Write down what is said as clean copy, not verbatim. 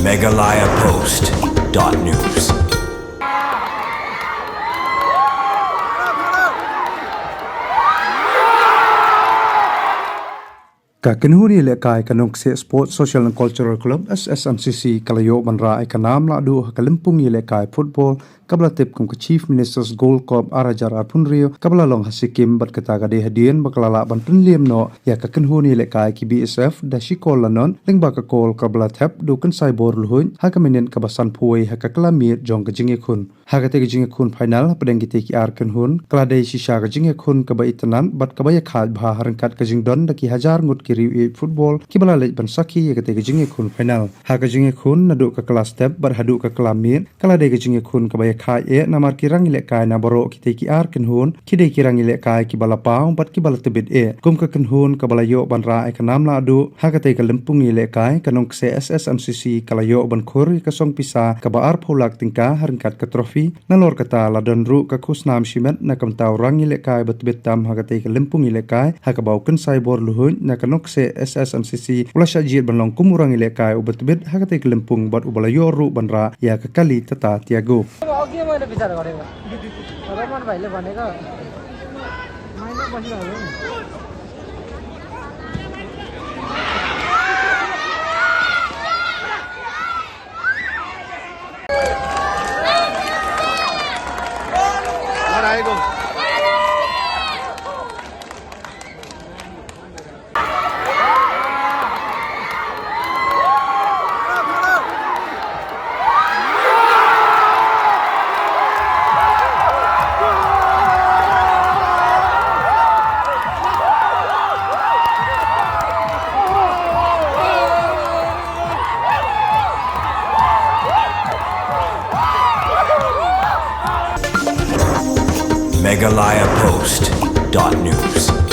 MeghalayaPost.news Kakenhuni lekai Nongkseh Sport Social and Cultural Club SSMCC kalayo banra ay kanam Lahduh kalimpungi lekai football kabla tip kum Chief Minister's Gold Cup arajar punrio kabla long Sikkim bat kataga de hadian baklala ban penliam no ya kakenhuni lekai ki BSF da Shi Kol lanon ling baka kol kabla tap du Kynsaibor Lhuid hakaminen kabasan puai hakaklamir jong kajinge kun hakate kajinge kun final pedeng gite ki ar kenhun klade shisha kajinge kun kaba itanan bat kabaya khat bha harangkat kajing don daki hajar ngut riu football kibala lej ban saki ya kate jinge kun final ha ka jinge kun nadu ka kelas step bar hadu ka kelamir kala de ka jinge kun ka baya khai e namar kirang ile kai na baro kite ki ar ken hun kide kirang ile kai kibala paung bat kibala tebit e kum ka ken hun ka bala yo ban ra ai ka nam la du ha ka te ka lempung ile kai ka Nongkseh SSMCC kala yo ban khur ka song pisa ka ba ar pholak tingka harangkat ka trophy na lor kata la don ru ka khusnam shimet na kam taw rang ile kai bat betam ha ka te ka lempung ile kai ha ka bau Kynsaibor Lhuid na ka Nongkseh SSMCC ula syajir banlong kumurang ilekai ubat-bit hakate kelempung bat ubala yoru banra ya kekali tata tiago MeghalayaPost.news